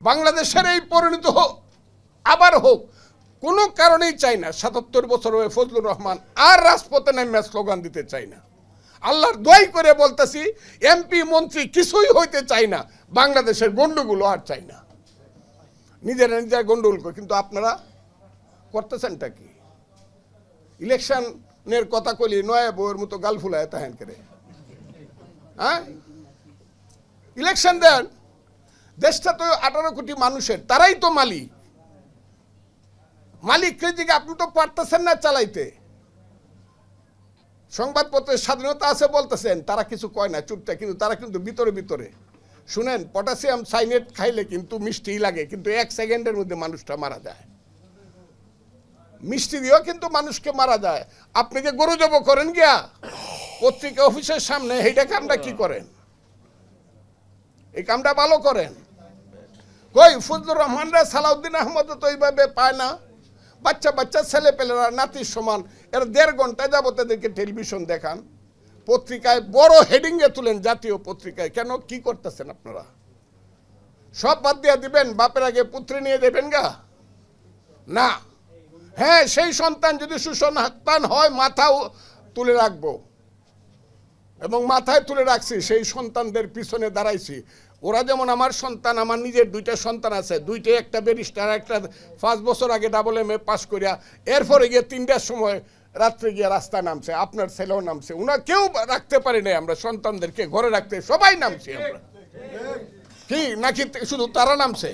বাংলাদেশের এই পরিণত হোক, আবার হোক, কোনো কারণেই চাই না। ৭৭ বছর হয়ে ফজলুর রহমান আর রাজপথে নেমে স্লোগান দিতে চাই না। আল্লাহর দোয়াই করে বলতেছি, এমপি মন্ত্রী কিছুই হইতে চাই না, বাংলাদেশের গন্ডগোল আর চাই না, নিজেরা নিজের গন্ডগোল করে। কিন্তু আপনারা করতেছেনটা কি? ইলেকশনের কথা কইলি নয়া বউয়ের মতো গাল ফুলায় তাহেন করে, হ্যাঁ? ইলেকশন দেন, দেশটা তো 18 কোটি মানুষের, তারাই তো মালিক। মালিককে দিকে আপনি তো পারতেছেন না চালাইতে। সংবাদপত্রের স্বাধীনতা আছে বলতেছেন, তারা কিছু কয় না, চুপটা, কিন্তু তারা কিন্তু ভিতরে ভিতরে শুনেন, পটাশিয়াম সাইনেট খাইলে কিন্তু মিষ্টিই লাগে, কিন্তু 1 সেকেন্ডের মধ্যে মানুষটা মারা যায়। মিষ্টি দিয়েও কিন্তু মানুষকে মারা যায়। আপনি যে গরু জব করেন গিয়া পত্রিকা অফিসের সামনে, এইটা কামটা কি করেন? এই কামটা ভালো করেন কই? ফজলুর রহমানরা, সালাউদ্দিন আহমদ তো এইভাবে পায় না। বাচ্চা বাচ্চা ছেলে পেলেরা নাতির সমান, এর 1.5 ঘন্টা যাবত এদেরকে টেলিভিশন দেখান, পত্রিকায় বড় হেডিংয়ে তুলেন, জাতীয় পত্রিকায়। কেন? কি করতেছেন আপনারা? সব বাদ দিয়ে দিবেন, বাপের আগে পুত্রে নিয়ে দেবেন গা? না। হ্যাঁ, সেই সন্তান যদি সুসন্তান হয় মাথাও তুলে রাখবো, এবং মাথায় তুলে রাখছি। সেই সন্তানদের পিছনে দাঁড়াইছি। ওরা যেমন আমার সন্তান, আমার নিজের 2টা সন্তান আছে, 2টাই, একটা ব্যারিস্টার, একটা 5 বছর আগে AA পাস করিয়া এরপরে গিয়ে 3টার সময় রাত্রে গিয়ে রাস্তায় নামছে। আপনার ছেলেও নামছে। ওনার কেউ রাখতে পারি নাই আমরা সন্তানদেরকে ঘরে রাখতে, সবাই নামছি আমরা। কি নাকি শুধু তারা নামছে?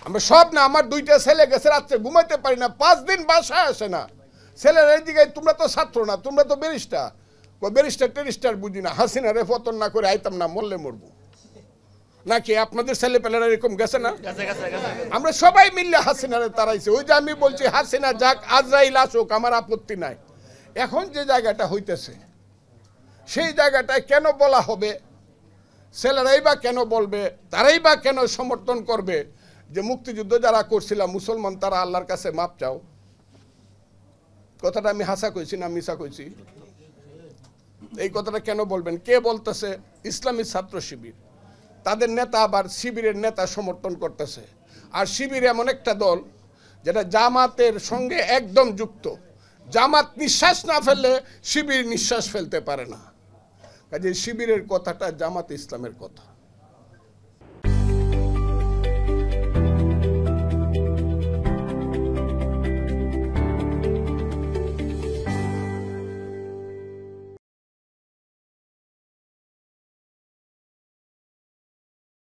আমরা সব না। আমার 2টা ছেলে গেছে, রাত্রে ঘুমাইতে পারি না, 5 দিন বাসায় আসে না। ছেলের এই দিকে, তোমরা তো ছাত্র না, তোমরা তো ব্যারিস্টার। ব্যারিস্টার টেরিস্টার বুঝি না, হাসিনারে পতন না করে আইতাম না, মরলে মরবো নাকি? আপনাদের ছেলে পেলেরা এরকম গেছে না? আমরা সবাই মিললে হাসিনারে তাড়াইছে। ওই যে আমি বলছি, হাসিনা যাক, আজরাইল আসুক, আমার আপত্তি নাই। এখন যে জায়গাটা হইতেছে, সেই জায়গাটায় কেন বলা হবে? ছেলেরাই বা কেন বলবে? তারাই বা কেন সমর্থন করবে যে মুক্তিযুদ্ধ যারা করছিলাম মুসলমান, তারা আল্লাহর কাছে মাপ চাও? কথাটা আমি হাসা কইছি না মিশা কইছি? এই কথাটা কেন বলবেন? কে বলতেছে? ইসলামী ছাত্র শিবির, তাদের নেতা আবার শিবিরের নেতা সমর্থন করতেছে। আর শিবির এমন একটা দল যেটা জামাতের সঙ্গে একদম যুক্ত। জামাত নিঃশ্বাস না ফেললে শিবির নিঃশ্বাস ফেলতে পারে না। কাজে শিবিরের কথাটা জামাত ইসলামের কথা।